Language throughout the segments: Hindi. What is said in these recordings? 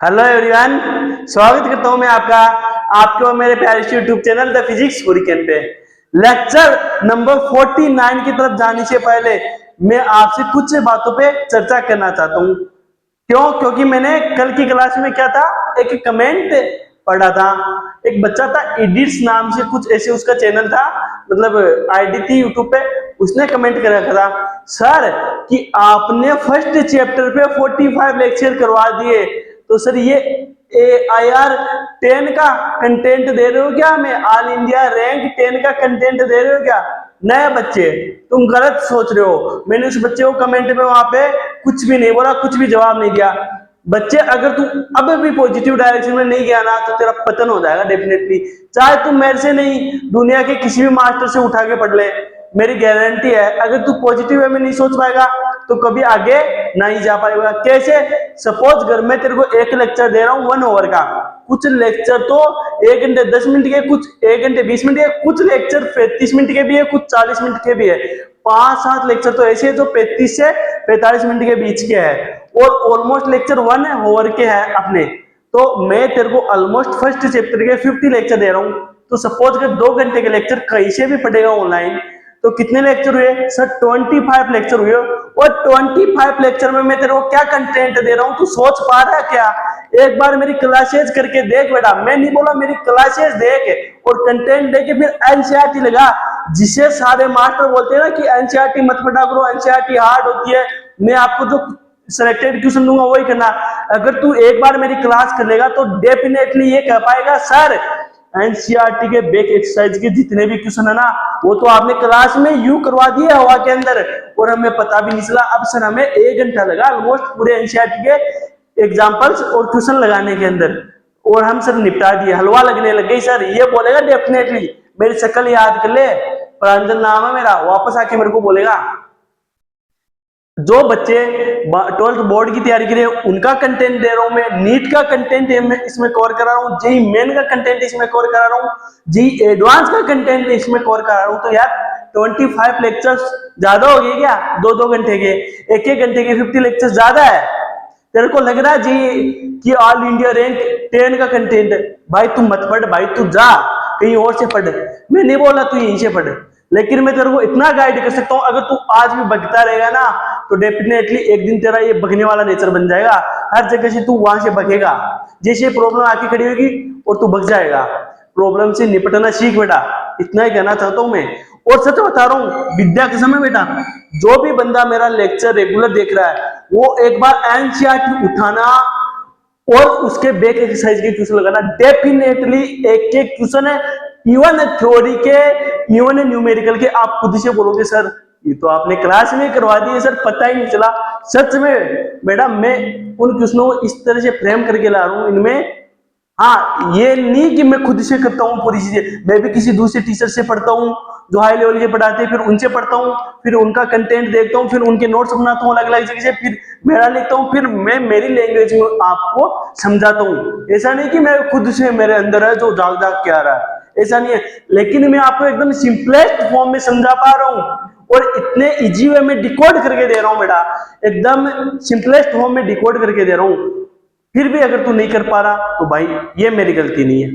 हेलो एवरीवन, स्वागत करता हूं मैं आपके और मेरे प्यारे YouTube channel the physics hurricane पे। लेक्चर नंबर 49 की तरफ जाने से पहले मैं आपसे कुछ बातों पे चर्चा करना चाहता हूं। क्योंकि मैंने कल की क्लास में क्या था, एक कमेंट पढ़ा था। एक बच्चा था एडिट्स नाम से, कुछ ऐसे उसका चैनल था, मतलब आईडी थी यूट्यूब पे। उसने कमेंट कर रखा था, सर कि आपने फर्स्ट चैप्टर पे 45 लेक्चर करवा दिए, तो सर ये AIR 10 का कंटेंट दे रहे हो क्या? हमें ऑल इंडिया रैंक 10 का कंटेंट दे रहे हो क्या? नए बच्चे, तुम गलत सोच रहे हो। मैंने उस बच्चे को कमेंट में वहां पे कुछ भी नहीं बोला, कुछ भी जवाब नहीं दिया। बच्चे, अगर तू अब भी पॉजिटिव डायरेक्शन में नहीं गया ना, तो तेरा पतन हो जाएगा डेफिनेटली। चाहे तू मेरे से नहीं, दुनिया के किसी भी मास्टर से उठा के पढ़ ले, मेरी गारंटी है, अगर तू पॉजिटिव वे में नहीं सोच पाएगा तो कभी आगे नहीं जा पाएगा। कैसे? सपोज अगर मैं तेरे को एक लेक्चर दे रहा हूं 1 आवर का, कुछ लेक्चर तो 1 घंटे 10 मिनट के, कुछ 1 घंटे 20 मिनट के, कुछ लेक्चर 35 मिनट के भी है, कुछ 40 मिनट के भी है। 5-7 लेक्चर तो ऐसे है जो 35 से 45 मिनट के बीच के है, और ऑलमोस्ट लेक्चर 1 आवर के है अपने। तो मैं तेरे को ऑलमोस्ट फर्स्ट चैप्टर के 50 लेक्चर दे रहा हूं। तो सपोज अगर 2 घंटे के लेक्चर कहीं से भी पढ़ेगा ऑनलाइन, तो कितने लेक्चर हुए सर? 25 लेक्चर हुए। और 25 लेक्चर में मैं तेरे को क्या कंटेंट दे रहा हूं, तू सोच पा रहा है क्या? एक बार मेरी क्लासेज करके देख बेटा, मैं नहीं बोला, मेरी क्लासेज देख और कंटेंट देख के फिर एनसीईआरटी लगा। जिसे सारे मास्टर बोलते हैं ना कि एनसीईआरटी मत पढ़ा करो, एनसीईआरटी हार्ड होती है, मैं आपको जो सिलेक्टेड क्वेश्चन दूंगा वही करना। अगर तू एक बार मेरी क्लास कर लेगा तो डेफिनेटली ये कह पाएगा, सर एनसीईआरटी के बेक एक्सरसाइज के जितने भी क्वेश्चन है ना, वो तो आपने क्लास में यू करवा दिए हवा के अंदर, और हमें पता भी नहीं चला। अब सर हमें 1 घंटा लगा ऑलमोस्ट पूरे एनसीईआरटी के एग्जांपल्स और क्वेश्चन लगाने के अंदर, और हम सर निपटा दिए, हलवा लगने लग गई। सर ये बोलेगा डेफिनेटली, मेरी शक्ल याद कर ले, प्रांजल नाम है मेरा, वापस आके मेरे को बोलेगा। जो बच्चे 12th बोर्ड की तैयारी के लिए, उनका कंटेंट दे रहा हूं मैं, नीट का कंटेंट इसमें कवर करा रहा हूं, जेई मेन का कंटेंट इसमें कवर करा रहा हूं, जेई एडवांस का कंटेंट इसमें कवर करा रहा हूं। तो यार 25 लेक्चर्स ज्यादा हो गए क्या? 2-2 घंटे के, 1-1 घंटे के 50 लेक्चर्स ज्यादा है? तेरे को लग रहा है जी कि ऑल इंडिया रैंक 10 का कंटेंट? भाई तू मत पढ़, भाई तू जा कहीं और से पढ़। मैं नहीं बोला तू यहीं से पढ़, लेकिन मैं तेरे को इतना गाइड कर सकता हूं, अगर तू आज भी बगता रहेगा ना, तो डेफिनेटली एक दिन तेरा ये बगने वाला नेचर बन जाएगा। हर जगह से तू वहां से बगेगा, जैसे प्रॉब्लम आके खड़ी होगी और तू बग जाएगा। प्रॉब्लम से निपटना सीख बेटा, इतना ही कहना चाहता हूं मैं। और सच बता रहा हूं, विद्या के समय बेटा, जो भी बंदा मेरा लेक्चर रेगुलर देख रहा है, वो एक बार एनसीईआरटी उठाना और उसके बेक एक्सरसाइज के क्वेश्चन लगाना। डेफिनेटली एक एक क्वेश्चन है, इवन थ्योरी के, इवन न्यूमेरिकल के, आप खुद से बोलोगे सर ये तो आपने क्लास में करवा दिए सर, पता ही नहीं चला। सच में मैडम, मैं उन क्वेश्चनों को इस तरह से फ्रेम करके ला रहा हूं इनमें। हाँ, ये नहीं कि मैं खुद से करता हूँ पूरी चीजें, मैं भी किसी दूसरे टीचर से पढ़ता हूँ जो हाई लेवल के पढ़ाते हैं, फिर उनसे पढ़ता हूँ, फिर उनका कंटेंट देखता हूँ, फिर उनके नोट्स बनाता हूँ अलग अलग जगह से, फिर मेरा लिखता हूँ, फिर मैं मेरी लैंग्वेज में आपको समझाता हूँ। ऐसा नहीं कि मैं खुद से मेरे अंदर है जो जाग जाग के आ रहा है, ऐसा नहीं है, लेकिन मैं आपको एकदम सिंपलेस्ट फॉर्म में समझा पा रहा हूँ और इतने इजी वे में डिकोड करके दे रहा हूँ बेटा, एकदम सिंपलेस्ट फॉर्म में डिकोड करके दे रहा हूँ। फिर भी अगर तू नहीं कर पा रहा तो भाई ये मेरी गलती नहीं है।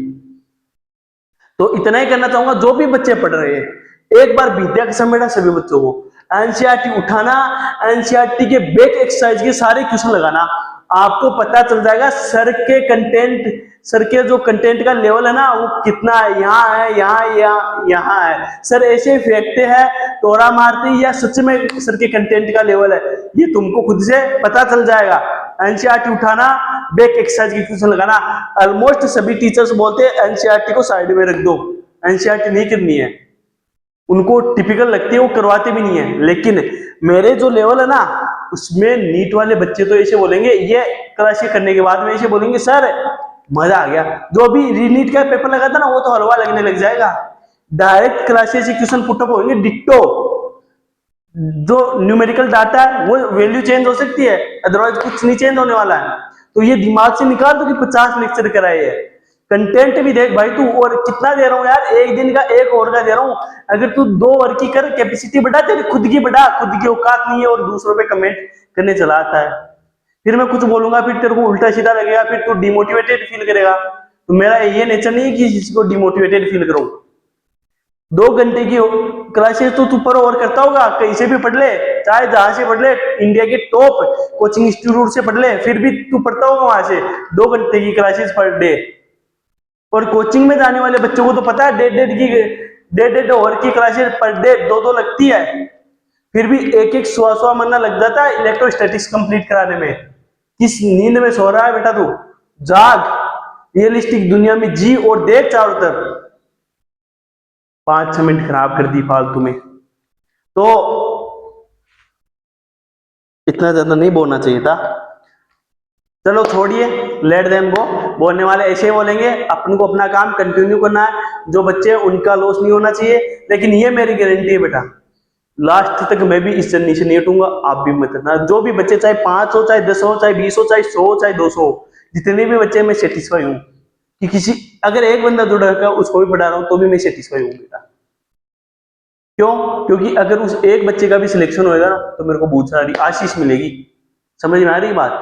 तो इतना ही करना चाहूंगा, जो भी बच्चे पढ़ रहे हैं, एक बार विद्या के समय सभी बच्चों को एनसीईआरटी उठाना, एनसीईआरटी के बेक एक्सरसाइज के सारे क्वेश्चन लगाना। आपको पता चल जाएगा सर के कंटेंट, सर के जो कंटेंट का लेवल है ना, वो कितना है, यहाँ है, यहाँ है। सर ऐसे फेंकते हैं, टोरा मारते हैं, या सच में सर के कंटेंट का लेवल है, ये तुमको खुद से पता चल जाएगा। एनसीईआरटी उठाना, बेक एक्सरसाइज की क्वेश्चन लगाना। ऑलमोस्ट सभी टीचर्स बोलते हैं एनसीईआरटी को साइड में रख दो, एनसीईआरटी नहीं करनी है, उनको टिपिकल लगती है, वो करवाते भी नहीं है। लेकिन मेरे जो लेवल है ना, उसमें नीट वाले बच्चे तो ऐसे बोलेंगे, ये क्लासेस करने के बाद में ऐसे बोलेंगे, सर मजा आ गया। जो भी रीनीट का पेपर लगा था ना, वो तो हलवा लगने लग जाएगा। डायरेक्ट क्लासेस क्वेश्चन पुटअप होंगे डिट्टो, जो न्यूमेरिकल डाटा है वो वैल्यू चेंज हो सकती है, अदरवाइज कुछ नहीं चेंज होने वाला है। तो ये दिमाग से निकाल दो कि 50 लेक्चर कराए है। कंटेंट भी देख भाई तू, और कितना दे रहा हूँ यार, एक दिन का 1 आवर का दे रहा हूँ। अगर तू 2 आवर की कर, कैपेसिटी बढ़ा, तेरी खुद की बढ़ा, खुद की औकात नहीं है और दूसरों पे कमेंट करने चला आता है। फिर मैं कुछ बोलूंगा, फिर तेरे को उल्टा सीधा लगेगा, फिर तू डिमोटिवेटेड फील करेगा। तो मेरा ये नेचर नहीं है कि किसी को डिमोटिवेटेड फील करूं। 2 घंटे की क्लासेस तो तू पर ओवर करता होगा, कहीं से भी पढ़ ले, चाहे जहां से पढ़ ले, इंडिया के टॉप कोचिंग इंस्टीट्यूट से पढ़ ले, फिर भी तू पढ़ता होगा वहां से 2 घंटे की क्लासेस पर डे। और कोचिंग में जाने वाले बच्चों को तो पता है डेढ़ ओवर की क्लासेस पर डे 2-2 लगती है, फिर भी एक सवा महीना लग जाता है इलेक्ट्रोस्टैटिक्स कंप्लीट कराने में। किस नींद में सो रहा है बेटा तू? जाग, रियलिस्टिक दुनिया में जी और देख चारों तरफ। 5-6 मिनट खराब कर दी फालतू में। तो इतना ज्यादा नहीं बोलना चाहिए था। चलो छोड़िए, लेट देम गो। बोलने वाले ऐसे ही बोलेंगे, अपन को अपना काम कंटिन्यू करना है। जो बच्चे उनका लॉस नहीं होना चाहिए, लेकिन ये मेरी गारंटी है बेटा, लास्ट तक मैं भी इस जर्नी से नहीं हटूंगा, आप भी मत हटना। जो भी बच्चे, चाहे 5 हो, चाहे 10 हो, चाहे 20 हो, चाहे 100 हो, चाहे 200 हो, जितने भी बच्चे, मैं सेटिस्फाई हूँ कि किसी अगर एक बंदा जुड़ रखा उसको भी पढ़ा रहा हूँ तो भी मैं सेटिस्फाई हूँ बेटा। क्यों? क्योंकि अगर उस एक बच्चे का भी सिलेक्शन होएगा ना तो मेरे को बहुत सारी आशीष मिलेगी। समझ में आ रही बात?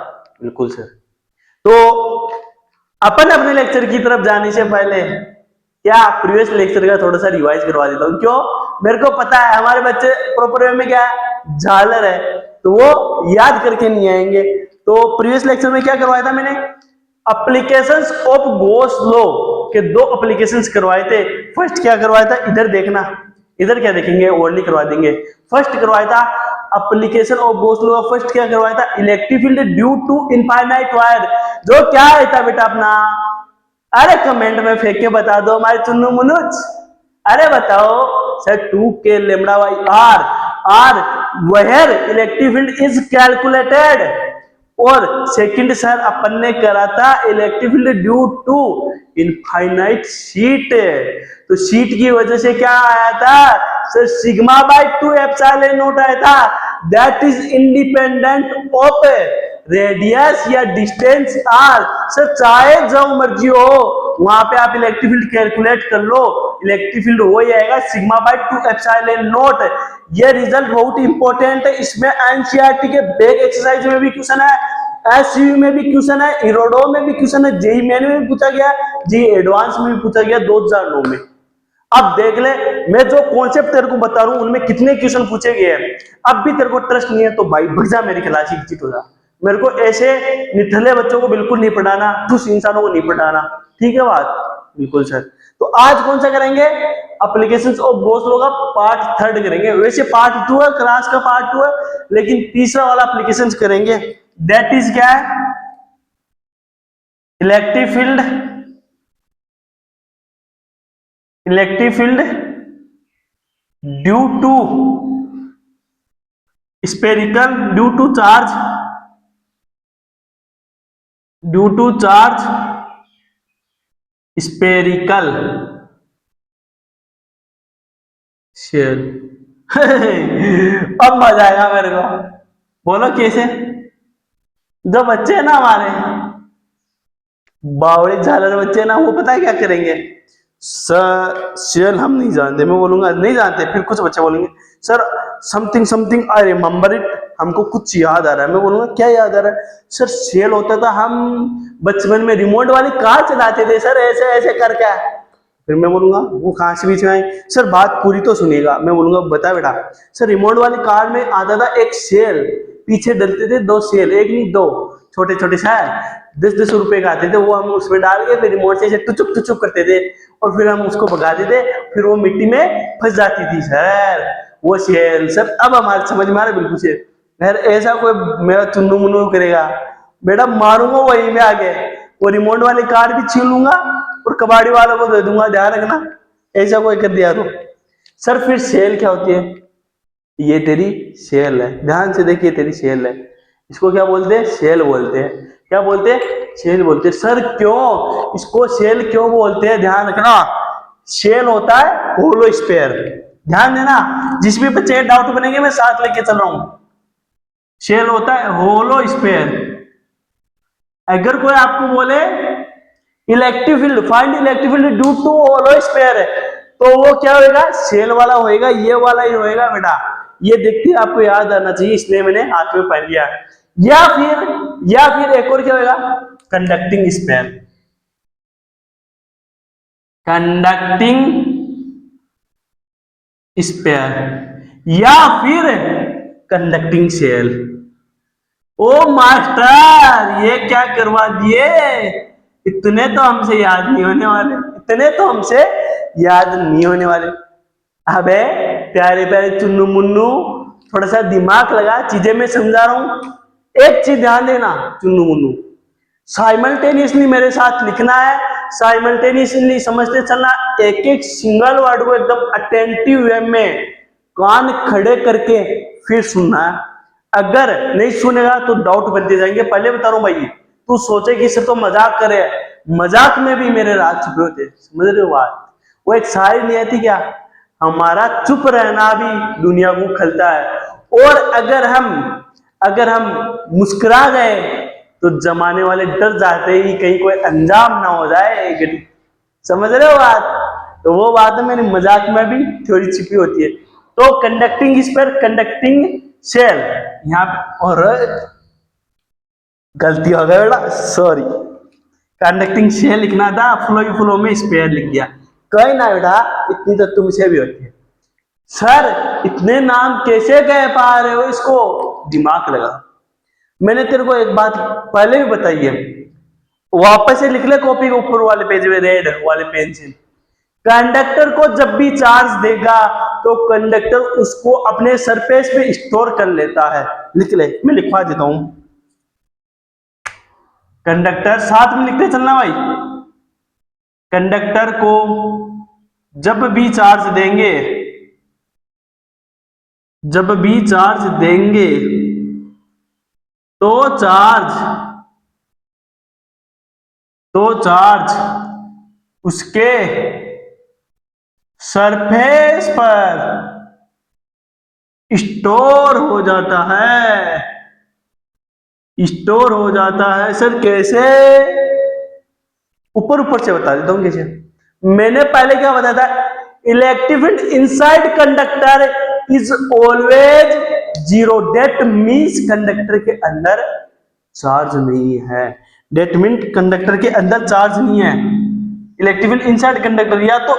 बिल्कुल सर। तो अपन अपने लेक्चर की तरफ जाने से पहले क्या प्रीवियस लेक्चर का थोड़ा सा रिवाइज करवा देता हूँ। क्यों? मेरे को पता है हमारे बच्चे प्रॉपर वे में क्या है, झालर है, तो वो याद करके नहीं आएंगे। तो प्रीवियस लेक्चर में क्या करवाया था मैंने? एप्लीकेशंस ऑफ गॉस लॉ के 2 एप्लीकेशंस करवाए थे। फर्स्ट क्या करवाया था, इधर देखना, इधर क्या देखेंगे, ओनली करवा देंगे। फर्स्ट करवाया था application of Gauss law. First क्या करवाया था, electric field due to infinite wire. जो क्या है था बेटा अपना, अरे कमेंट में फेंक के बता दो हमारे चुन्नू मुनुज, अरे बताओ sir. 2k lambda by r where electric field is calculated. और सेकंड सर अपन ने करा था electric field due to infinite sheet. तो शीट की वजह से क्या आया था sir, sigma by 2 epsilon naught आया था, that is independent of radius या डिस्टेंस आर। सर चाहे जो मर्जी हो वहां पे आप इलेक्ट्रिक फील्ड कैलकुलेट कर लो, इलेक्ट्रिक फील्ड हो जाएगा सिग्मा बाई 2 एप्सिलॉन नॉट। ये रिजल्ट बहुत इंपॉर्टेंट है। इसमें एनसीईआरटी के बैक एक्सरसाइज में भी क्वेश्चन है, एसयू में भी क्वेश्चन है, इरोडो में भी क्वेश्चन है, जेई मेन में भी पूछा गया, जेई एडवांस में भी पूछा गया 2009 में। अब देख ले, मैं जो कॉन्सेप्ट तेरे को बता रहा हूं उनमें कितने क्वेश्चन पूछे गए हैं। अब भी तेरे को ट्रस्ट नहीं है तो भाई भग जा मेरी क्लास की, एग्जिट हो जा। मेरे को ऐसे निठल्ले बच्चों को बिल्कुल नहीं पढ़ाना, ठुस इंसानों को नहीं पढ़ाना, ठीक है बात? बिल्कुल सर। तो आज कौन सा करेंगे, एप्लीकेशंस ऑफ गॉस लॉ का पार्ट 3 करेंगे। वैसे पार्ट 2 है, क्लास का पार्ट 2 है, लेकिन तीसरा वाला एप्लीकेशंस करेंगे, दैट इज क्या है, electric field due to spherical, due to charge spherical shell. अब मजा आएगा मेरे को। बोलो कैसे? जो बच्चे हैं ना हमारे बावड़ी झालर बच्चे ना, वो पता है क्या करेंगे, सर शेल हम नहीं जानते। मैं बोलूंगा नहीं जानते, फिर कुछ बच्चे बोलेंगे sir something I remember it, हमको कुछ याद आ रहा है। मैं बोलूंगा क्या याद आ रहा है? सर शेल होता था, हम बचपन में रिमोट वाली कार चलाते थे सर, ऐसे ऐसे करके। फिर मैं बोलूंगा वो कहां से बीच में आई? सर बात पूरी तो सुनिएगा। मैं बोलूंगा बता बेटा, सर रिमोट वाली कार में आता था एक शेल, पीछे डलते थे 2 शेल, एक नहीं 2 छोटे छोटे शायद 10-10 रुपए का आते थे, वो हम उसमें डाल के फिर रिमोट से टुचुक करते थे और फिर हम उसको भगाते थे, फिर वो मिट्टी में फंस जाती थी सर, वो शेल। सर अब हमारे समझ में आ रहा है बिल्कुल से। यार ऐसा कोई मेरा चुन्नू मुन्नू करेगा बेटा, मारूंगा वहीं में आगे, वो रिमोट वाली कार भी छीन लूंगा और कबाड़ी वालों को दे दूंगा, ध्यान रखना ऐसा कोई कर दिया तो। सर फिर सेल क्या होती है? ये तेरी सेल है, ध्यान से देखिए तेरी सेल है। इसको क्या बोलते हैं? सेल बोलते हैं। क्या बोलते हैं? सेल बोलते हैं। सर क्यों इसको सेल क्यों बोलते हैं? ध्यान रखना, सेल होता है होलो स्फीयर। ध्यान देना, जिस भी बच्चे डाउट बनेंगे मैं साथ लेके चल रहा हूं। सेल होता है होलो स्फीयर। अगर कोई आपको बोले electric field, find electric field due to hollow sphere, तो वो क्या होएगा? सेल वाला होएगा, ये वाला ही होएगा बेटा। ये देखते आपको याद आना चाहिए, इसलिए मैंने हाथ में पहन लिया। या फिर या फिर एक और क्या होगा, कंडक्टिंग स्पेयर, कंडक्टिंग स्पेयर या फिर कंडक्टिंग शेल। ओ मास्टर ये क्या करवा दिए, इतने तो हमसे याद नहीं होने वाले, इतने तो हमसे याद नहीं होने वाले। अबे प्यारे प्यारे चुन्नू मुन्नू, थोड़ा सा दिमाग लगा, चीजें मैं समझा रहा हूं। एक चीज ध्यान देना चुन्नू मुन्नू, साइमल्टेनियसली मेरे साथ लिखना है, साइमल्टेनियसली समझते चलना, एक एक सिंगल वर्ड को एकदम अटेंटिव वे में कान खड़े करके फिर सुनना है। अगर नहीं सुनेगा तो डाउट बनते जाएंगे। पहले बता रहा हूं भाई, तू सोचे कि सिर्फ तो मजाक करे, मजाक में भी मेरे राज छुपे होते, समझ रहे हो बात। वो एक शायरी नहीं आती क्या, हमारा चुप रहना भी दुनिया को खलता है, और अगर हम मुस्कुरा गए तो जमाने वाले डर जाते ही कहीं कोई अंजाम ना हो जाए। समझ रहे हो बात, तो वो बात है, मेरे मजाक में भी थ्योरी छिपी होती है। तो कंडक्टिंग स्पेयर, कंडक्टिंग शेल, यहाँ पे और गलती हो गई बेटा, सॉरी, कंडक्टिंग शेल लिखना था, फ्लो में स्पेयर लिख दिया। कहीं ना बेटा, इतनी तो तुमसे भी होती है। सर इतने नाम कैसे कह पा रहे हो, इसको दिमाग लगा। मैंने तेरे को एक बात पहले भी बताई है, वापस से लिख ले कॉपी के ऊपर वाले पेज में, रेड वाले पेन से। कंडक्टर को जब भी चार्ज देगा तो कंडक्टर उसको अपने सरफेस पे स्टोर कर लेता है। लिख ले, मैं लिखवा देता हूं, कंडक्टर साथ में लिखते चलना भाई। कंडक्टर को जब भी चार्ज देंगे, जब भी चार्ज देंगे तो चार्ज उसके सरफेस पर स्टोर हो जाता है, स्टोर हो जाता है। सर कैसे, ऊपर से बता देता हूं कैसे। मैंने पहले क्या बताया था, electric field inside conductor is always zero, that means conductor के अंदर चार्ज नहीं है, डेट मीन कंडक्टर के अंदर चार्ज नहीं है। इलेक्ट्रिक फील्ड इनसाइड कंडक्टर या तो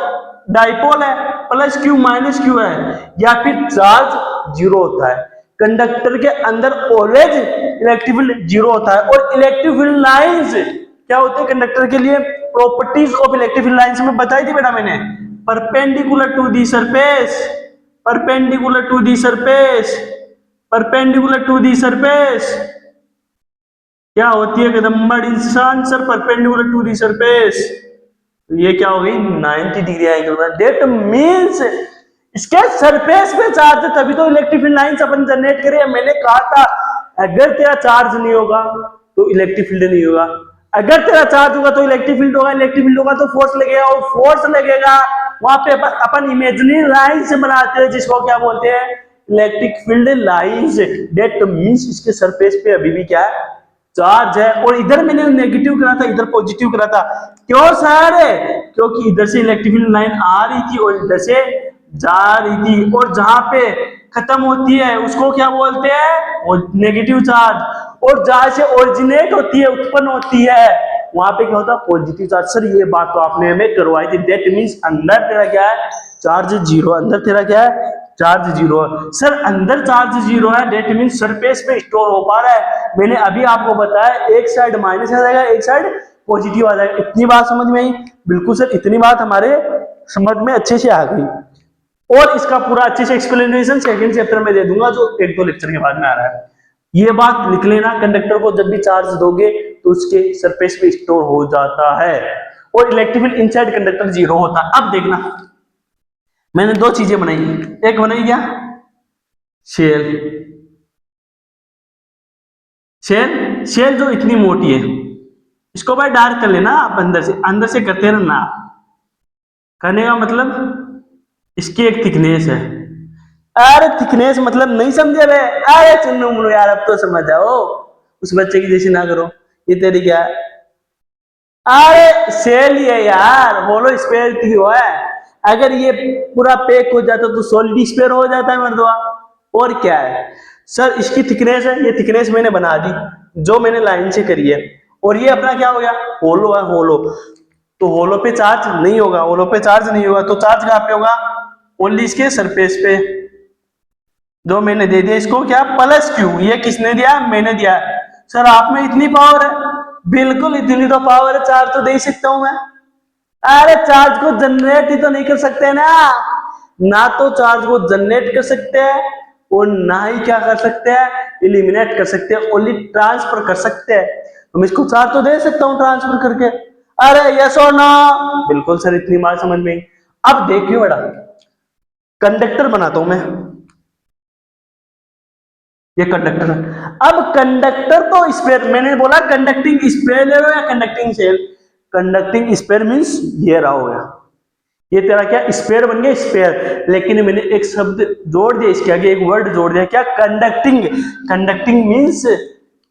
डाइपोल है, प्लस क्यू माइनस क्यू है, या फिर चार्ज जीरो होता है। कंडक्टर के अंदर ऑलवेज इलेक्ट्रिक फील्ड जीरो होता है। और इलेक्ट्रिक फील्ड लाइंस क्या होते हैं कंडक्टर के लिए, properties of electric field lines में बताई थी बेटा मैंने, perpendicular to the surface, perpendicular to the surface, perpendicular to the surface क्या होती है कदम्बड़ इंसान, sir perpendicular to the surface. तो ये क्या हो गई, 90 डिग्री एंगल। डेट मींस इसके सरफेस पे चार्ज है, तभी तो इलेक्ट्रिक फील्ड लाइंस अपन जनरेट करें। मैंने कहा था अगर तेरा चार्ज नहीं होगा तो इलेक्ट्रिक फील्ड नहीं होगा, अगर तेरा चार्ज होगा तो इलेक्ट्रिक फील्ड होगा, इलेक्ट्रिक फील्ड होगा तो फोर्स लगेगा, और फोर्स लगेगा वहां पे अपन इमेजिनरी लाइंस बनाते हैं जिसको क्या बोलते हैं, electric field lines. That means इसके सरफेस पे अभी भी क्या है, चार्ज है। और इधर मैंने नेगेटिव करा था, इधर पॉजिटिव करा था। क्यों सर, क्योंकि इधर से इलेक्ट्रिक फील्ड लाइन आ रही थी और इधर से जा रही थी, और जहां पे खत्म होती है उसको क्या बोलते हैं, वो नेगेटिव चार्ज, और जहां से ओरिजिनेट होती है, उत्पन्न होती है, वहां पे क्या होता है, पॉजिटिव चार्ज। सर ये बात तो आपने हमें करवाई थी। दैट मींस अंदर तेरा क्या है, चार्ज जीरो, अंदर तेरा क्या है, चार्ज जीरो है। सर अंदर चार्ज जीरो है, डेट मीन सरफेस पे स्टोर हो पा रहा है। मैंने अभी आपको बताया एक साइड माइनस आ जाएगा, एक साइड पॉजिटिव आ जाएगा। इतनी बात समझ में आई? बिल्कुल सर, इतनी बात हमारे समझ में अच्छे से आ गई। और इसका पूरा अच्छे से एक्सप्लेनेशन सेकंड चैप्टर में दे दूंगा, जो 1-2 लेक्चर के बाद में आ रहा है। ये बात लिख लेना, कंडक्टर को जब भी चार्ज दोगे तो उसके सरफेस पे स्टोर हो जाता है, और electric field inside conductor zero होता है। अब देखना, मैंने 2 चीजें बनाई, एक बनाई क्या, शेल, शेल जो इतनी मोटी है, इसको भाई डार्क कर लेना आप, अंदर से करते रहना। करने का मतलब इसकी एक थिकनेस है। अरे थिकनेस मतलब नहीं समझे बे, अरे चुन्नू मुन्नू यार, अब तो समझ जाओ, उस बच्चे की जैसी ना करो। ये तेरी क्या है, अरे शेल ही है यार, बोलो स्पेयर की हुआ है। अगर ये पूरा पैक हो जाता तो सॉलिड स्पेयर हो जाता है मर्दवा, और क्या है। सर इसकी थिकनेस है, ये थिकनेस मैंने बना दी, जो मैंने लाइन से करी है। और ये अपना क्या हो गया, होलो है, होलो। तो होलो पे चार्ज नहीं होगा, होलो पे चार्ज नहीं होगा, तो चार्ज कहां पे होगा, ओनली इसके सरफेस पे। जो मैंने दे दिया इसको क्या, प्लस क्यू। ये किसने दिया, मैंने दिया। सर आप में इतनी पावर है, बिल्कुल इतनी तो पावर है, चार्ज तो दे ही सकता हूं मैं। अरे चार्ज को जनरेट ही तो नहीं कर सकते ना, ना तो चार्ज को जनरेट कर सकते हैं और ना ही क्या कर सकते हैं, इलिमिनेट कर सकते हैं, ओनली ट्रांसफर कर सकते हैं। तो मैं इसको चार्ज तो दे सकता हूं ट्रांसफर करके। अरे यस और नो, बिल्कुल सर, इतनी बात समझ में। अब देखिए बेटा, कंडक्टर बनाता हूं मैं, ये कंडक्टर है। अब कंडक्टर तो स्पेयर, मैंने बोला कंडक्टिंग स्पेयर ले लो या conducting shell. Conducting sphere means ये रहा हो गया, ये तेरा क्या स्पेयर बन गया, स्पेयर। लेकिन मैंने एक शब्द जोड़ दिया इसके आगे, एक वर्ड जोड़ दिया, क्या, कंडक्टिंग। कंडक्टिंग मींस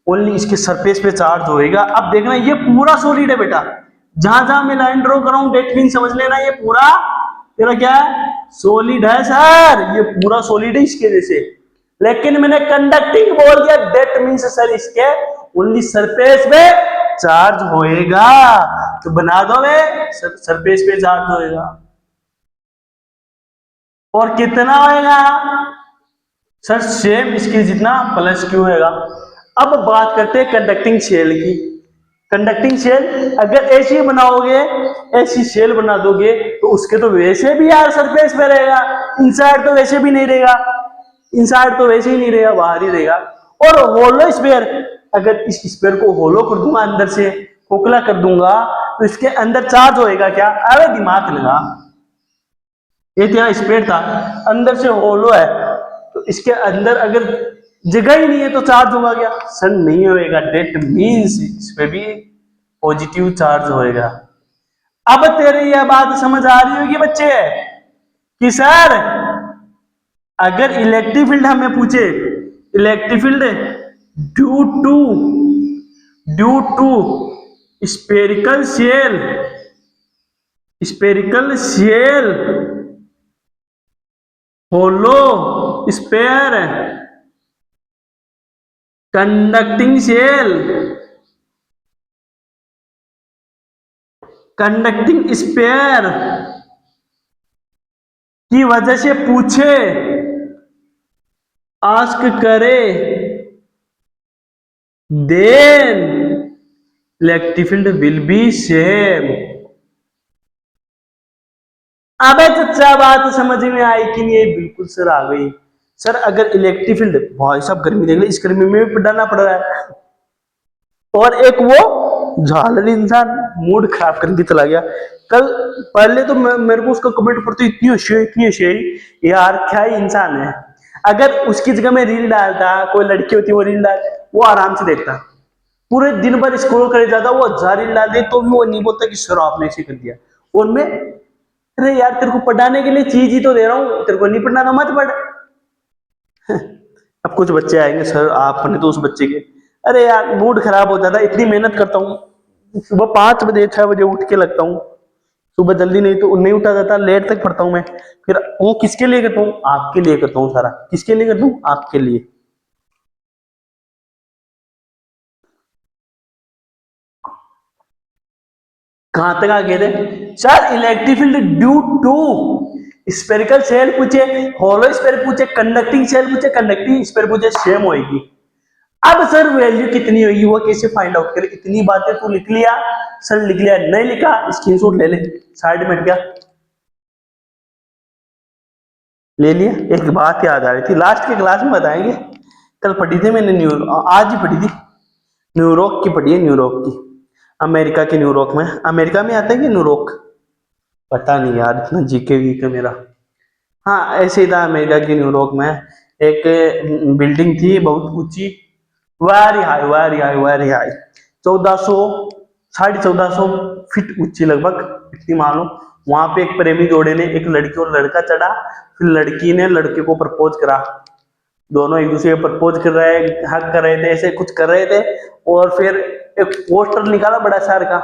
ओनली इसके सरफेस पे चार्ज होएगा। अब देखना ये पूरा सॉलिड है बेटा, जहां जहां मैं लाइन ड्रॉ कराऊं डेट मीन समझ लेना ये पूरा तेरा क्या है, सॉलिड है सर, ये पूरा सॉलिड है इसके जैसे। लेकिन मैंने कंडक्टिंग बोल दिया, डेट मीन्स सर इसके ओनली सरफेस पे चार्ज होएगा। तो बना दो वे, सरफेस पे चार्ज होएगा। और कितना होएगा सर, सेम इसके जितना, प्लस क्यू होएगा। अब बात करते हैं कंडक्टिंग शेल की। कंडक्टिंग शेल अगर ऐसी बनाओगे, ऐसी शेल बना दोगे, तो उसके तो वैसे भी यार सरफेस पे रहेगा, इनसाइड तो वैसे भी नहीं रहेगा, इनसाइड तो वैसे ही नहीं रहेगा, बाहर ही रहेगा। और होलो स्फीयर, अगर इस स्फीयर को होलो कर दूंगा, अंदर से खोखला कर दूंगा, तो इसके अंदर चार्ज होएगा क्या, अरे दिमाग लगा, ये तेरा स्फीयर था, अंदर से होलो है, तो इसके अंदर अगर जगह ही नहीं है तो चार्ज होगा क्या, सर नहीं होएगा। डेट मीन्स इसमें भी पॉजिटिव चार्ज होएगा। अब तेरे यह बात समझ आ रही होगी बच्चे कि सर अगर इलेक्ट्रिक फील्ड हमें पूछे, electric field due to spherical shell, spherical shell, hollow sphere, conducting shell, conducting sphere की वजह से पूछे, आस्क करे, then electric field will be same. अबे चच्चा बात समझ में आई कि नहीं, बिल्कुल सर आ गई। सर अगर इलेक्ट्रिक फील्ड, भाई साहब गर्मी देख ली, इस गर्मी में भी पढ़ाना पड़ रहा है, और एक वो झालर इंसान मूड खराब करके चला गया कल। पहले तो मेरे को उसका कमेंट पढ़ते इतनी हंसी यार, क्या ही इंसान है। अगर उसकी जगह में रील डालता, कोई लड़की होती वो रील डाल, वो आराम से देखता, पूरे दिन भर स्क्रॉल करे जाता, वो 1000 रील डाल दे तो भी वो नहीं बोलता कि सर आपने ऐसे कर दिया। और मैं, अरे यार तेरे को पढ़ाने के लिए चीज ही तो दे रहा हूँ, तेरे को नहीं पढ़ना तो मत पढ़। अब कुछ बच्चे आएंगे, सर आपने तो उस बच्चे के, अरे यार मूड खराब हो जाता है, इतनी मेहनत करता हूँ, सुबह 5 बजे 6 बजे उठ के लगता हूँ, सुबह जल्दी नहीं उठा जाता, लेट तक पढ़ता हूँ मैं। फिर वो किसके लिए करता हूँ, आपके लिए करता हूँ सारा। किसके लिए करता हूँ, आपके लिए। कहां तक आ गए थे sir, electric field due to spherical shell पूछे, होलो स्फीयर पूछे, कंडक्टिंग शेल पूछे, कंडक्टिंग स्फीयर पूछे, सेम होगी। अब सर वैल्यू कितनी होगी वो कैसे फाइंड आउट करें, इतनी बातें तू लिख लिया, सर लिख लिया, नहीं लिखा स्क्रीनशॉट ले ले, साइड में हट गया, ले लिया। एक बात याद आ रही थी, लास्ट के क्लास में बताएंगे, कल पढ़ी थी मैंने आज ही पढ़ी थी, न्यूयॉर्क की पढ़ी है, न्यूयॉर्क की, अमेरिका के न्यूयॉर्क में, अमेरिका में आता है कि न्यूयॉर्क, पता नहीं यार, इतना जीके वीक है मेरा। हाँ ऐसे ही था, अमेरिका के न्यूयॉर्क में एक बिल्डिंग थी बहुत ऊंची, very high very high very high, 1400 1450 feet ऊंची लगभग, इतनी मान लो। वहां पे एक प्रेमी जोड़े ने, एक लड़की और लड़का चढ़ा, फिर लड़की ने लड़के को प्रपोज करा, दोनों एक दूसरे को प्रपोज कर रहे, हक कर रहे थे, ऐसे कुछ कर रहे थे। और फिर एक पोस्टर निकाला बड़ा सार का,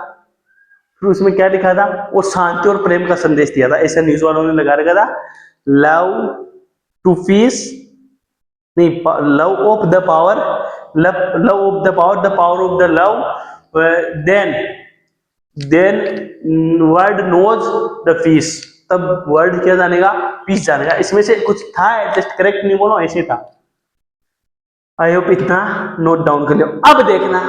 फिर उसमें क्या लिखा था, वो शांति और प्रेम का संदेश दिया था, ऐसा न्यूज वालों ने लगा रखा था, लव टू पीस, नहीं, love of the power, love of the power of the love, then word knows the peace, तब वर्ड क्या जानेगा, पीस जानेगा। इसमें से कुछ था, जस्ट करेक्ट नहीं बोलो, ऐसे था। आई होप इतना नोट डाउन कर लियो। अब देखना,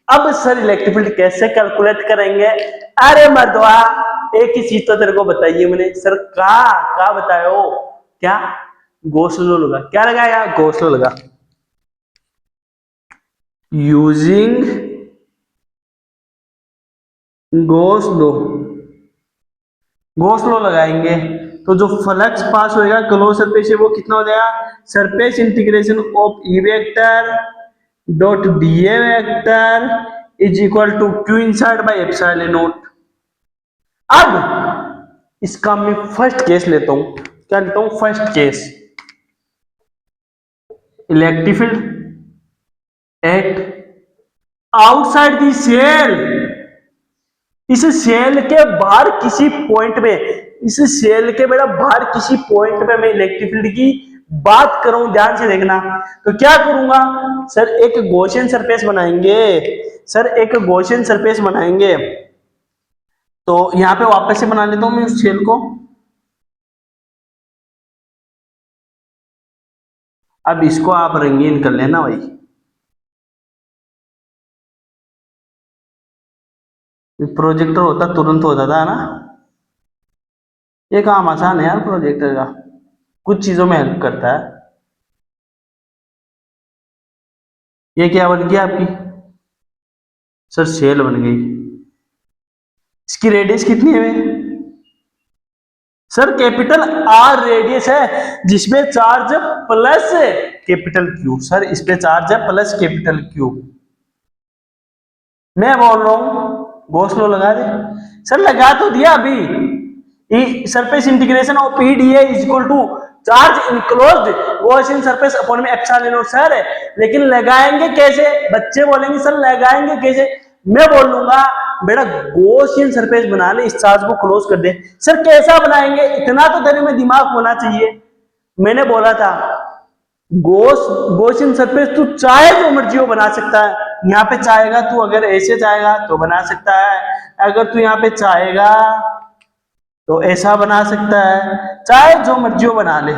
अब सर इलेक्ट्रिक फील्ड कैसे कैलकुलेट करेंगे। अरे मर्दवा, एक ही चीज तो तेरे को बताइए मैंने, सर का बतायो, क्या गॉस लॉ लगा, क्या लगाया, गॉस लॉ लगा। Using Gauss law, Gauss law लगाएंगे तो जो फ्लक्स पास होएगा क्लोज सरफेस से वो कितना हो जाएगा, surface integration of E vector dot d A vector is equal to q inside by epsilon naught. अब इसका मैं फर्स्ट केस लेता हूं, क्या लेता हूं, first case, electric field at outside the shell, इस सेल के बाहर किसी पॉइंट में, इस सेल के बेटा बाहर किसी पॉइंट पे मैं इलेक्ट्रिक फील्ड की बात करूं, ध्यान से देखना। तो क्या करूंगा सर, एक गॉसियन सरफेस बनाएंगे, सर एक गॉसियन सरफेस बनाएंगे। तो यहां पे वापस से बना लेता हूं मैं उस सेल को। अब इसको आप रंगीन कर लेना भाई, प्रोजेक्टर होता तुरंत हो जाता है ना, ये काम आसान है यार प्रोजेक्टर का, कुछ चीजों में हेल्प करता है। ये क्या बन गया आपकी, सर सेल बन गई। इसकी रेडियस कितनी है सर, कैपिटल आर रेडियस है, जिसमें charge plus capital Q, sir इस पे चार्ज है प्लस कैपिटल क्यू। मैं बोल रहा हूं गॉस लॉ लगा दे, सर लगा तो दिया अभी, surface integration of E d A is equal to charge enclosed Gaussian surface upon में एप्सिलॉन नॉट। सर लेकिन लगाएंगे कैसे, बच्चे बोलेंगे सर लगाएंगे कैसे, मैं बोल लूंगा बेटा गॉसियन सरफेस बना ले, इस चार्ज को क्लोज कर दे। सर कैसा बनाएंगे, इतना तो तेरे में दिमाग होना चाहिए। मैंने बोला था गॉसियन सरफेस तू चाहे जो मर्जी हो बना सकता है, यहाँ पे चाहेगा तू, अगर ऐसे चाहेगा तो बना सकता है, अगर तू यहाँ पे चाहेगा तो ऐसा बना सकता है, चाहे जो मर्जी हो बना ले।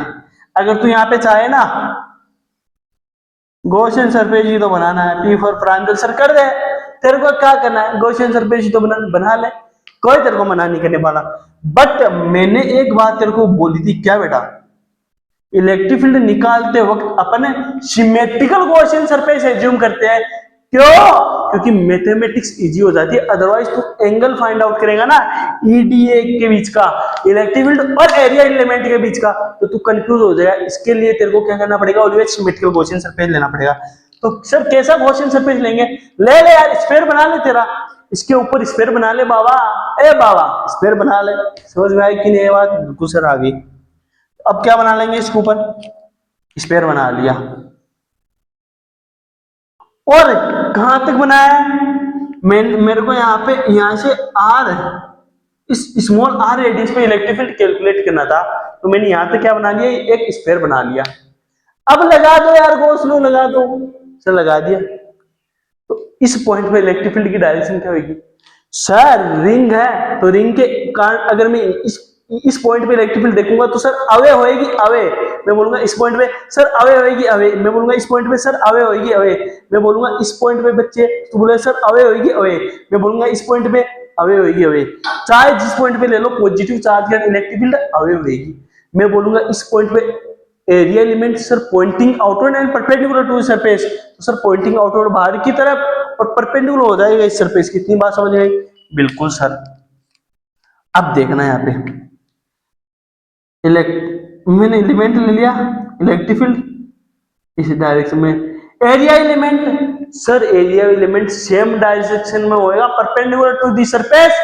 अगर तू यहाँ पे चाहे ना गॉसियन सरफेस ही तो बनाना है, पी फॉर प्रांजल, सर कर दे, तेरे को क्या करना है, गॉसियन सरफेस ही तो बना ले, कोई तेरे को मना नहीं करने वाला। बट मैंने एक बात तेरे को बोली थी, क्या बेटा, इलेक्ट्रिक फील्ड निकालते वक्त अपन सिमेट्रिकल गॉसियन सरफेस एज्यूम करते हैं, क्यों, क्योंकि मैथमेटिक्स इजी हो जाती है। अदरवाइज तू एंगल फाइंड आउट करेगा ना ईडीए के बीच का, इलेक्ट्रिक फील्ड और एरिया एलिमेंट के बीच का, तो तू कंफ्यूज हो जाएगा। इसके लिए तेरे को क्या करना पड़ेगा, ऑलवेज सिमेट्रिकल गॉसियन सरफेस लेना पड़ेगा। तो सर कैसा गॉसियन सरफेस लेंगे, ले यार स्फीयर बना ले, तेरा इसके ऊपर स्फीयर बना ले बाबा, ए बाबा स्फीयर बना ले। समझ में आई कि नहीं बात, बिल्कुल सर आ गई। अब क्या बना लेंगे, इसके ऊपर स्फीयर बना लिया, और कहां तक बनाया, मेरे को यहाँ पे, यहां से आर, इस स्मॉल आर रेडियस पे इलेक्ट्रिक फील्ड कैलकुलेट करना था, तो मैंने यहां तक क्या बना लिया, एक स्फीयर बना लिया। अब लगा दो यार गॉस लॉ, लगा दो, सर लगा दिया। तो इस पॉइंट पे इलेक्ट्रिक फील्ड की डायरेक्शन क्या होगी, सर रिंग है तो रिंग के कारण अगर मैं इस पॉइंट पे इलेक्ट्रिक फील्ड देखूंगा तो सर अवे होएगी, अवे, मैं बोलूंगा इस पॉइंट पे सर अवे होएगी, अवे, मैं बोलूंगा इस पॉइंट पे सर अवे होएगी, अवे, मैं बोलूंगा इस पॉइंट पे बच्चे, तो बोले सर अवे होएगी, अवे, मैं बोलूंगा इस पॉइंट पे अवे होएगी, अवे, चाहे जिस पॉइंट पे ले लो पॉजिटिव चार्ज या इलेक्ट्रिक फील्ड अवे होएगी। मैं बोलूंगा इस पॉइंट पे area element sir pointing outward and perpendicular to surface, तो सर पॉइंटिंग आउटवर्ड बाहर की तरफ और परपेंडिकुलर हो जाएगा इस सरफेस। कितनी बात समझ गई, बिल्कुल सर। अब देखना यहाँ पे मैंने एलिमेंट ले लिया इलेक्ट्रिक फील्ड इस डायरेक्शन में, area element, sir area element same direction में होएगा, perpendicular to the surface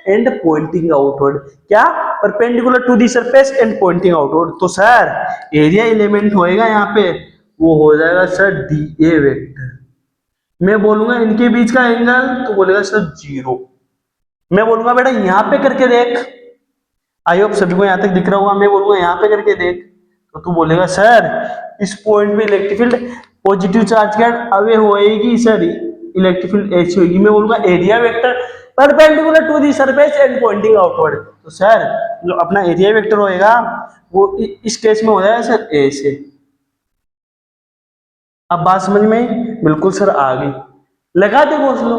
and pointing outward, क्या, perpendicular to the surface and pointing outward. तो सर एरिया एलिमेंट होएगा यहाँ पे, वो हो जाएगा सर डी ए वेक्टर। मैं बोलूंगा इनके बीच का एंगल, तो बोलेगा सर 0। मैं बोलूंगा बेटा यहां पे करके देख, आई होप सभी को यहां तक दिख रहा होगा। मैं बोलूंगा यहां पे करके देख, तो तू बोलेगा सर इस पॉइंट पे इलेक्ट्रिक फील्ड पॉजिटिव चार्ज के अवे होएगी सर इलेक्ट्रिक फील्ड एच होगी। मैं बोलूंगा area vector perpendicular to the surface and pointing outward. तो सर जो अपना एरिया वेक्टर होएगा वो इस केस में हो जाएगा सर ए से। अब बात समझ में आई? बिल्कुल सर आ गई। लगा दे घोष लो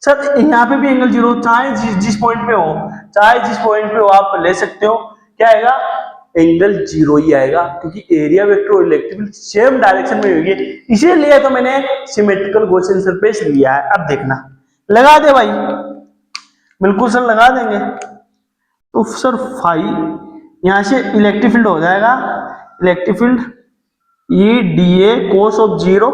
सर। यहाँ पे भी एंगल जीरो, चाहे जिस पॉइंट पे हो, चाहे जिस पॉइंट पे हो आप ले सकते हो, क्या आएगा? एंगल जीरो ही आएगा, क्योंकि एरिया वेक्टर और इलेक्ट्रिक फील्ड सेम डायरेक्शन में होगी। इसीलिए तो मैंने सिमेट्रिकल गॉसियन सरफेस लिया है। अब देखना, लगा दे भाई, बिल्कुल सर लगा देंगे। तो सर फाई यहां से इलेक्ट्रिक फील्ड हो जाएगा, electric field E d A cos of zero,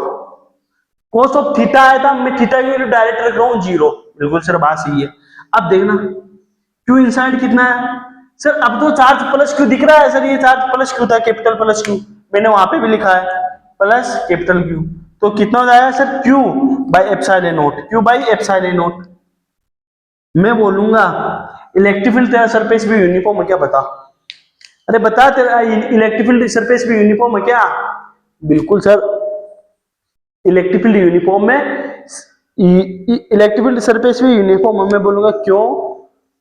cos of theta आया था, मैं थीटा की वैल्यू डायरेक्ट रख रहा हूं जीरो। बिल्कुल सर बात सही है। अब देखना क्यू इनसाइड कितना है सर? अब तो चार्ज प्लस क्यू दिख रहा है सर, ये चार्ज प्लस क्यू था, कैपिटल प्लस क्यू, मैंने वहां पे भी लिखा है प्लस कैपिटल क्यू। तो कितना हो जाएगा sir? Q by epsilon not, Q by epsilon not. मैं बोलूंगा इलेक्ट्रिक फील्ड तेरा सरफेस भी यूनिफॉर्म है क्या? बता, अरे बता, तेरा इलेक्ट्रिक फील्ड सरफेस भी यूनिफॉर्म है क्या? बिल्कुल सर इलेक्ट्रिक फील्ड यूनिफॉर्म में, इलेक्ट्रिक फील्ड सरफेस भी यूनिफॉर्म है। मैं बोलूंगा क्यों?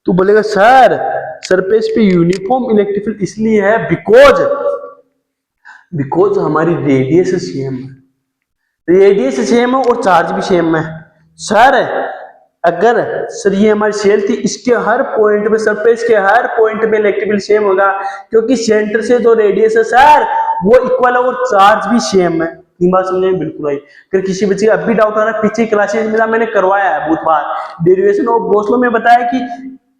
तू बोलेगा सर सरफेस पे यूनिफॉर्म इलेक्ट्रिक फील्ड इसलिए है बिकॉज हमारी रेडियस सेम है, रेडियस सेम है और चार्ज भी सेम है। सर अगर सर ये हमारी सेल थी, इसके हर पॉइंट पे, सरफेस के हर पॉइंट पे इलेक्ट्रिक फील्ड सेम होगा, क्योंकि सेंटर से जो रेडियस है सर वो इक्वल है और चार्ज भी सेम है। बात समझ में बिल्कुल आई। अगर किसी बच्चे का अब भी डाउट आ रहा है, पीछे क्लासेस में मैंने करवाया है बहुत बार, डेरिवेशन ऑफ गॉस लॉ में बताया कि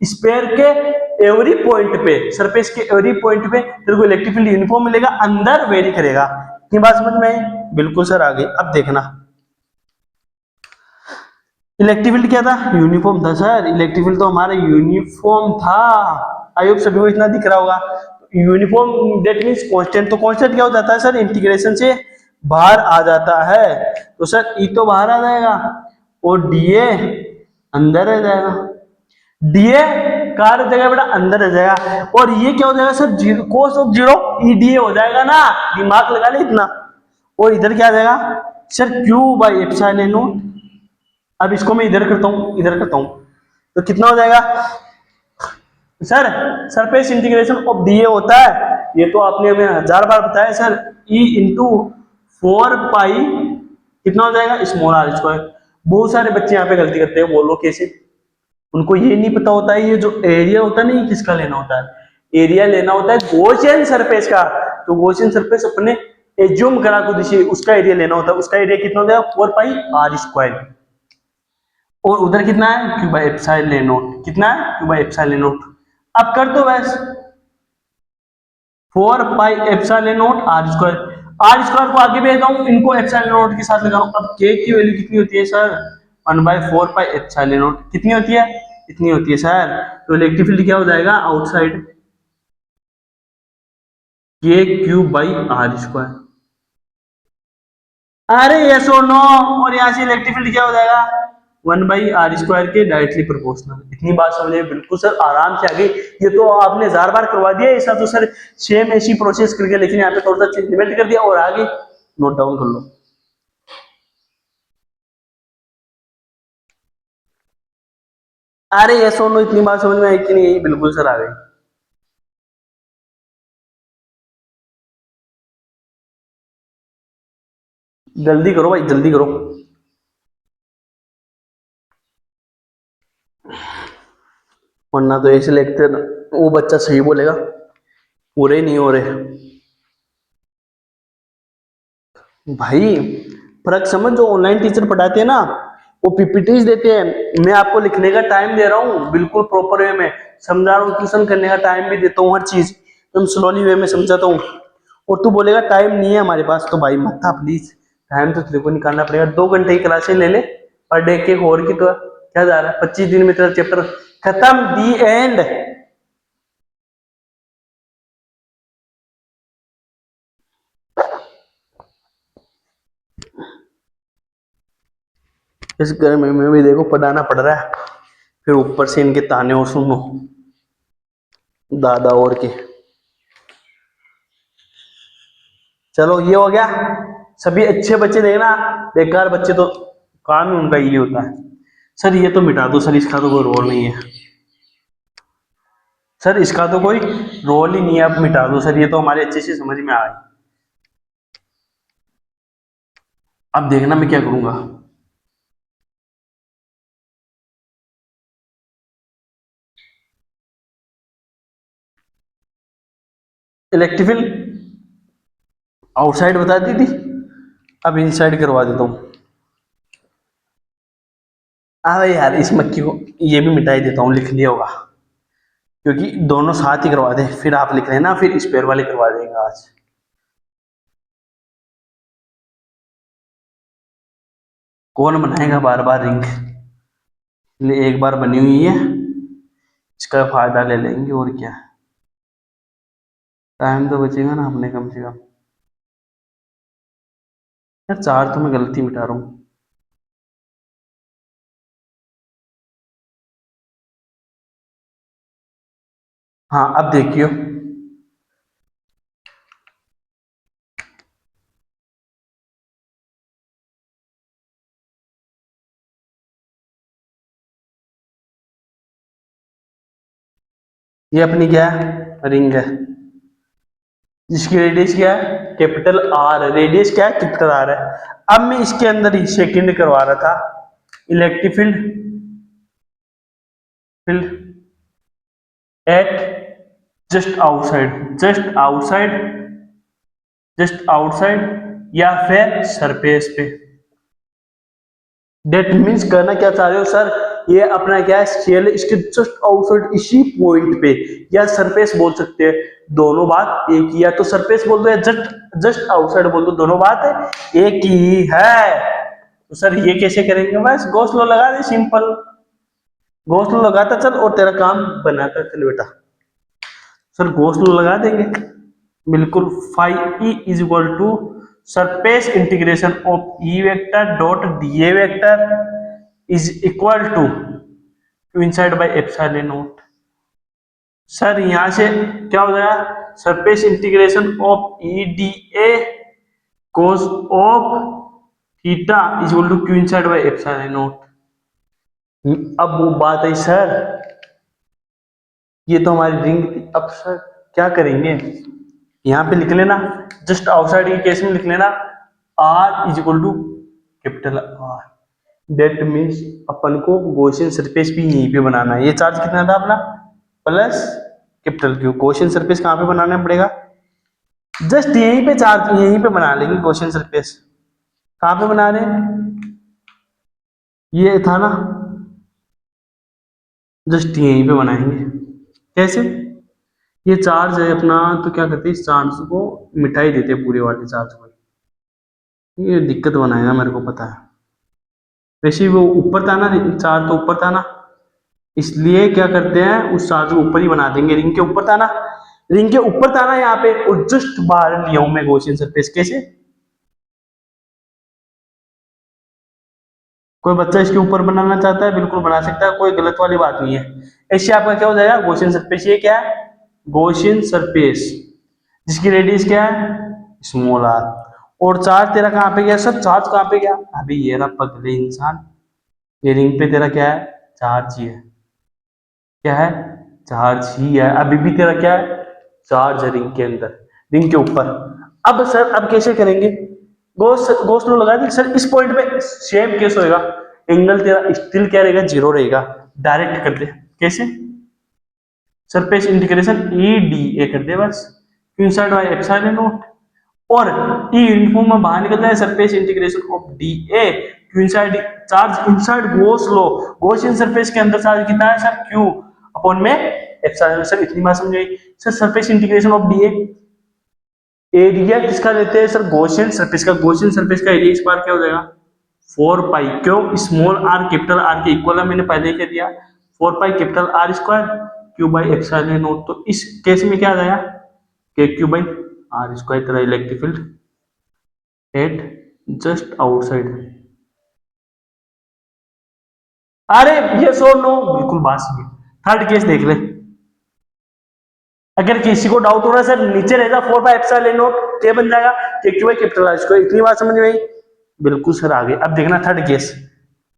स्फीयर के एवरी पॉइंट पे, सरफेस के एवरी पॉइंट पे तेरे को इलेक्ट्रिक फील्ड यूनिफॉर्म मिलेगा, अंदर वेरी करेगा। ये बात समझ में आई? बिल्कुल सर आ गई। अब देखना इलेक्ट्रिक फील्ड क्या था? यूनिफॉर्म था सर, इलेक्ट्रिक फील्ड तो हमारा यूनिफॉर्म था। आई होप सभी को इतना दिख रहा होगा। Uniform that means constant. तो कांस्टेंट क्या हो जाता है सर? इंटीग्रेशन से बाहर आ जाता है। तो सर ई तो बाहर आ जाएगा और डीए अंदर रह जाएगा। डीए कहाँ रह जाएगा बेटा? अंदर रह जाएगा। और ये क्या हो जाएगा sir? Zero, cos of zero E DA हो जाएगा ना, दिमाग लगा ले इतना। और इधर क्या आ जाएगा sir? Q by epsilon naught. अब इसको मैं इधर करता हूं, इधर करता हूं, तो कितना हो जाएगा sir? Surface integration of DA होता है, ये तो आपने हमें 1000 बार बताया सर, ई इंटू 4 पाई कितना हो जाएगा? Small r square. बहुत सारे बच्चे यहाँ पे गलती करते हैं, बोलो कैसे? उनको ये नहीं पता होता है ये जो एरिया होता है ना, ये किसका लेना होता है? एरिया लेना होता है गॉसियन सरफेस का। तो गॉसियन सरफेस अपने एज्यूम करा खुद से, उसका एरिया लेना होता है। उसका एरिया कितना हो जाएगा? 4 पाई आर स्क्वायर। और उधर कितना है? Q by epsilon naught. कितना है? Q by epsilon naught. अब कर दो बस, 4 pi epsilon naught r square. R square को आगे भेज दूं, इनको एप्सिलॉन नॉट के साथ लगा रहा हूं। अब के की वैल्यू कितनी होती है सर? 1/4 pi epsilon not. कितनी होती है? इतनी होती है सर। तो इलेक्ट्रिक फील्ड क्या हो जाएगा? आउटसाइड के क्यू बाई आर स्क्वायर। अरे यस और नो। और यहां से इलेक्ट्रिक फील्ड क्या हो जाएगा? 1/r स्क्वायर के डायरेक्टली प्रोपोर्शनल। इतनी बात समझे? बिल्कुल सर आराम से आ गई। ये तो आपने 1000 बार करवा दिया ऐसा, तो सर सेम ऐसी प्रोसेस करके, लेकिन यहाँ पे थोड़ा सा चेंजमेंट कर दिया और आगे नोट डाउन कर लो। अरे यस और नो, इतनी बात समझ में आई कि नहीं? बिल्कुल सर आ गई। जल्दी करो भाई, जल्दी करो, वरना तो ऐसे लेक्चर वो बच्चा सही बोलेगा पूरे नहीं हो रहे। भाई फर्क समझ, जो ऑनलाइन टीचर पढ़ाते हैं ना वो पीपीटीज देते हैं, मैं आपको लिखने का टाइम दे रहा हूँ बिल्कुल प्रॉपर वे में समझा रहा हूँ, ट्यूशन करने का टाइम भी देता हूँ, हर चीज तुम स्लोली वे में समझाता हूँ। और तू बोलेगा टाइम नहीं है हमारे पास, तो भाई मत था प्लीज, टाइम तो तेरे को निकालना पड़ेगा। 2 घंटे की क्लासें ले ले पर डे के, और की तो क्या जा रहा है? 25 दिन में तेरा चैप्टर खत्म, दी एंड। इस गर्मी में भी देखो पढ़ाना पड़ रहा है, फिर ऊपर से इनके ताने और सुनो दादा और के। चलो ये हो गया सभी अच्छे बच्चे देखना, बेकार बच्चे तो काम ही उनका ये होता है। सर ये तो मिटा दो सर, इसका तो कोई रोल नहीं है सर, इसका तो कोई रोल ही नहीं है, अब मिटा दो सर, ये तो हमारे अच्छे से समझ में आ गई। अब देखना मैं क्या करूंगा। इलेक्ट्रिफिल आउटसाइड बता दी थी, अब इनसाइड करवा देता हूँ। अरे यार इस मक्खी को ये भी मिटा ही देता हूँ, लिख लिया होगा, क्योंकि दोनों साथ ही करवा दे, फिर आप लिख लेना, फिर स्पेयर वाले करवा देंगे आज। कौन बनाएगा बार बार रिंग, इसलिए एक बार बनी हुई है, इसका फायदा ले लेंगे और क्या। टाइम तो बचेगा ना अपने कम से कम। यार चार तो मैं गलती मिटा रहा हूँ। हाँ अब देखियो, ये अपनी क्या है, रिंग है, जिसकी रेडियस क्या है, कैपिटल आर है, रेडियस क्या है, कैपिटल आर है। अब मैं इसके अंदर ही सेकंड करवा रहा था, electric field field at just outside, just outside, just outside, या फिर सरफेस पे। डेट मीन्स करना क्या चाह रहे हो सर, ये अपना क्या है, शेल इसके जस्ट आउटसाइड इसी पॉइंट पे, या सरफेस बोल सकते हैं, दोनों बात एक ही, या तो सरफेस बोल दो या जस्ट जस्ट आउटसाइड बोल दो, दोनों बात एक ही है। तो सर ये कैसे करेंगे, बस गॉस लॉ लगा दे, सिंपल, गॉस लॉ लगाता चल और तेरा काम बनाता चल बेटा। सर गॉस लॉ लगा देंगे, बिल्कुल, phi E is equal to surface integration of E vector dot d A vector is equal to q inside by epsilon naught. Sir यहां से क्या हो जाएगा, surface integration of E d A cos of theta is equal to q inside by epsilon naught. अब वो बात है सर, ये तो हमारी रिंग थी, अब सर क्या करेंगे, यहां पे लिख लेना, जस्ट आउटसाइड के केस में लिख लेना, R is equal to capital R. That means अपन को गॉसियन सरफेस भी यहीं पे बनाना है। ये चार्ज कितना था अपना, plus capital Q. Gaussian surface कहाँ पे बनाना पड़ेगा, जस्ट यहीं पे चार्ज, यहीं पे बना लेंगे गॉसियन सरफेस। कहाँ पे बना रहे हैं, ये था ना, जस्ट यहीं पे बनाएंगे। कैसे, ये चार्ज है अपना, तो क्या करते हैं, इस चार्ज को मिटाई देते हैं, पूरे वाले चार्ज को। ये दिक्कत बनाएगा मेरे को पता है, वैसे वो ऊपर था ना, चार्ज तो ऊपर था ना, इसलिए क्या करते हैं, उस चार्ज को ऊपर ही बना देंगे, रिंग के ऊपर था ना, रिंग के ऊपर था ना यहाँ पे, और जस्ट बाहर लिया हूं मैं गॉसियन सरफेस। कैसे, कोई बच्चा इसके ऊपर बनाना चाहता है बिल्कुल बना सकता है, कोई गलत वाली बात नहीं है। ऐसे आपका क्या हो जाएगा, गॉसियन सरफेस, ये क्या है, गॉसियन सरफेस, जिसकी रेडियस क्या है, स्मॉल आर। और चार्ज तेरा कहाँ पे गया सर, चार्ज कहाँ पे गया, अभी ये रहा पगले इंसान, ये रिंग पे तेरा क्या है, चार्ज ही है, क्या है, चार्ज ही है, अभी भी तेरा क्या है, चार्ज है रिंग के अंदर, रिंग के ऊपर। अब सर अब कैसे करेंगे, गोस लो लगा दी सर, इस पॉइंट पे सेम केस होएगा, एंगल तेरा स्टिल क्या रहेगा, जीरो रहेगा। डायरेक्ट कर दे, कैसे, सरफेस इंटीग्रेशन ई डी ए कर दे बस, इनसाइड बाय एप्सिलॉन नॉट, और ई यूनिफॉर्म में बाहर निकलता है, surface integration of D A Q inside, charge inside Gauss law, Gaussian surface के अंदर चार्ज कितना है सर, क्यू अपॉन में एप्सिलॉन। सर इतनी बात समझ आई sir, surface integration of D A, area किसका लेते हैं सर, गॉसियन सरफेस का, गॉसियन सरफेस का एरिया इस बार क्या हो जाएगा, 4 पाई, क्यों, स्मॉल आर कैपिटल आर के इक्वल है, मैंने पहले क्या दिया, 4 pi capital R square Q by epsilon not. तो इस केस में क्या आ जाएगा, के क्यू बाई आर स्क्वायर, तेरा electric field eight just outside. अरे ये सो नो, बिल्कुल बात सही है। थर्ड केस देख ले, अगर किसी को डाउट हो रहा है सर नीचे रहेगा 4/ε नॉट, क्या बन जाएगा K2 by capital R square. इतनी बात समझ में आई? बिल्कुल सर आगे। अब देखना third case,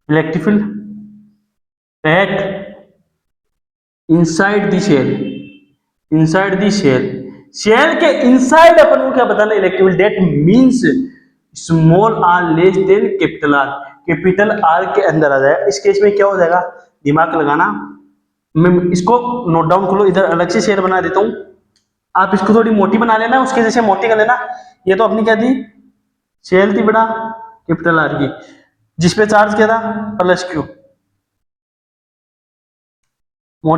electric field at inside the shell, inside the shell, shell के इनसाइड अपन को क्या बताना, electric field that means small r less than capital r, capital are के अंदर आ जाएगा। इस केस में क्या हो जाएगा, दिमाग लगाना, मैं इसको नोट डाउन करो, इधर अलग से शेल बना देता हूं, आप इसको थोड़ी मोटी बना लेना, उसके जैसे मोटी कर लेना। ये तो अपनी क्या थी, शेल थी बड़ा कैपिटल आर की, जिसपे चार्ज क्या था प्लस क्यू,